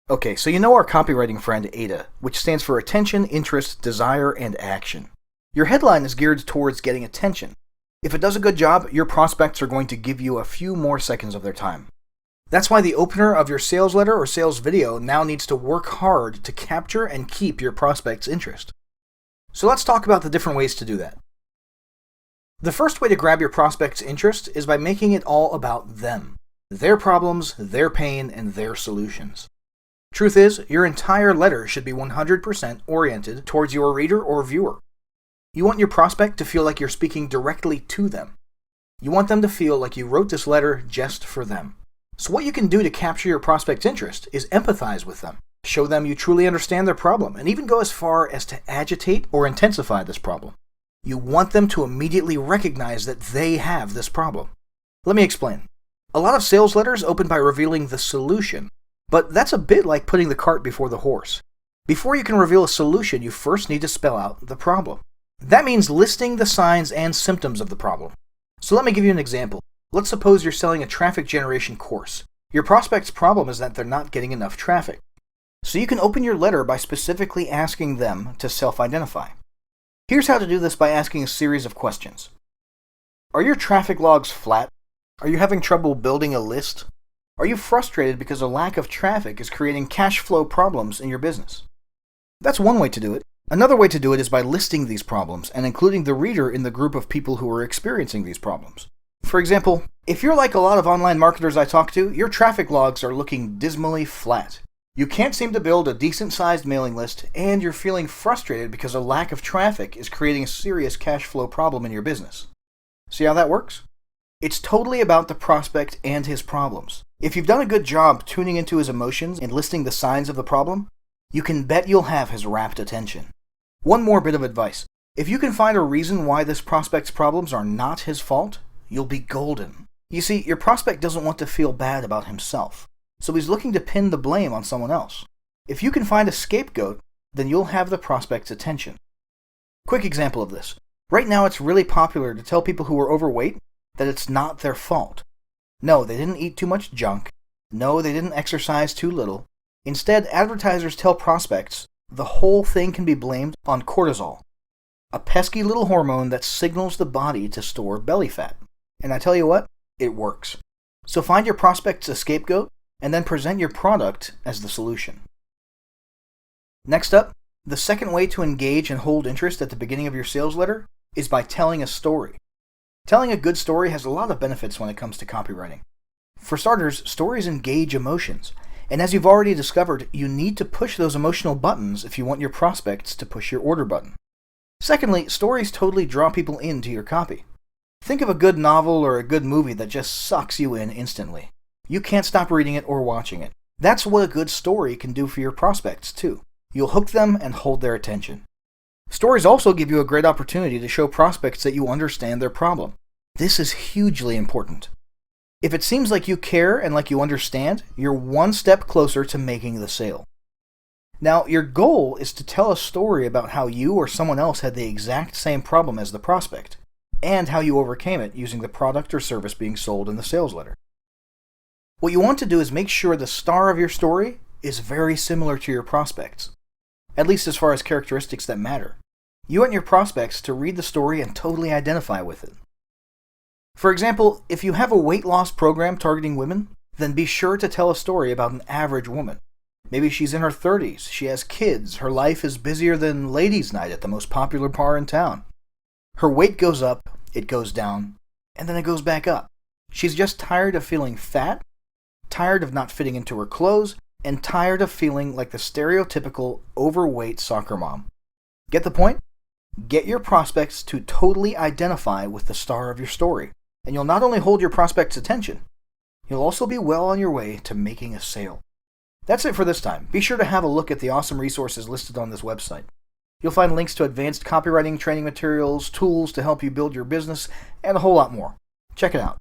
Okay, so you know our copywriting friend ADA, which stands for Attention, Interest, Desire, and Action. Your headline is geared towards getting attention. If it does a good job, your prospects are going to give you a few more seconds of their time. That's why the opener of your sales letter or sales video now needs to work hard to capture and keep your prospect's interest. So let's talk about the different ways to do that. The first way to grab your prospect's interest is by making it all about them, their problems, their pain, and their solutions. Truth is, your entire letter should be 100% oriented towards your reader or viewer. You want your prospect to feel like you're speaking directly to them. You want them to feel like you wrote this letter just for them. So what you can do to capture your prospect's interest is empathize with them. Show them you truly understand their problem, and even go as far as to agitate or intensify this problem. You want them to immediately recognize that they have this problem. Let me explain. A lot of sales letters open by revealing the solution, but that's a bit like putting the cart before the horse. Before you can reveal a solution, you first need to spell out the problem. That means listing the signs and symptoms of the problem. So let me give you an example. Let's suppose you're selling a traffic generation course. Your prospect's problem is that they're not getting enough traffic. So you can open your letter by specifically asking them to self-identify. Here's how to do this by asking a series of questions. Are your traffic logs flat? Are you having trouble building a list? Are you frustrated because a lack of traffic is creating cash flow problems in your business? That's one way to do it. Another way to do it is by listing these problems and including the reader in the group of people who are experiencing these problems. For example, if you're like a lot of online marketers I talk to, your traffic logs are looking dismally flat. You can't seem to build a decent-sized mailing list, and you're feeling frustrated because a lack of traffic is creating a serious cash flow problem in your business. See how that works? It's totally about the prospect and his problems. If you've done a good job tuning into his emotions and listing the signs of the problem, you can bet you'll have his rapt attention. One more bit of advice. If you can find a reason why this prospect's problems are not his fault, you'll be golden. You see, your prospect doesn't want to feel bad about himself, so he's looking to pin the blame on someone else. If you can find a scapegoat, then you'll have the prospect's attention. Quick example of this. Right now it's really popular to tell people who are overweight that it's not their fault. No, they didn't eat too much junk. No, they didn't exercise too little. Instead, advertisers tell prospects the whole thing can be blamed on cortisol, a pesky little hormone that signals the body to store belly fat. And I tell you what, it works. So find your prospects a scapegoat and then present your product as the solution. Next up, the second way to engage and hold interest at the beginning of your sales letter is by telling a story. Telling a good story has a lot of benefits when it comes to copywriting. For starters, stories engage emotions, and as you've already discovered, you need to push those emotional buttons if you want your prospects to push your order button. Secondly, stories totally draw people into your copy. Think of a good novel or a good movie that just sucks you in instantly. You can't stop reading it or watching it. That's what a good story can do for your prospects, too. You'll hook them and hold their attention. Stories also give you a great opportunity to show prospects that you understand their problem. This is hugely important. If it seems like you care and like you understand, you're one step closer to making the sale. Now, your goal is to tell a story about how you or someone else had the exact same problem as the prospect, and how you overcame it using the product or service being sold in the sales letter. What you want to do is make sure the star of your story is very similar to your prospects, at least as far as characteristics that matter. You want your prospects to read the story and totally identify with it. For example, if you have a weight loss program targeting women, then be sure to tell a story about an average woman. Maybe she's in her 30s, she has kids, her life is busier than ladies' night at the most popular bar in town. Her weight goes up, it goes down, and then it goes back up. She's just tired of feeling fat, tired of not fitting into her clothes, and tired of feeling like the stereotypical overweight soccer mom. Get the point? Get your prospects to totally identify with the star of your story, and you'll not only hold your prospects' attention, you'll also be well on your way to making a sale. That's it for this time. Be sure to have a look at the awesome resources listed on this website. You'll find links to advanced copywriting training materials, tools to help you build your business, and a whole lot more. Check it out.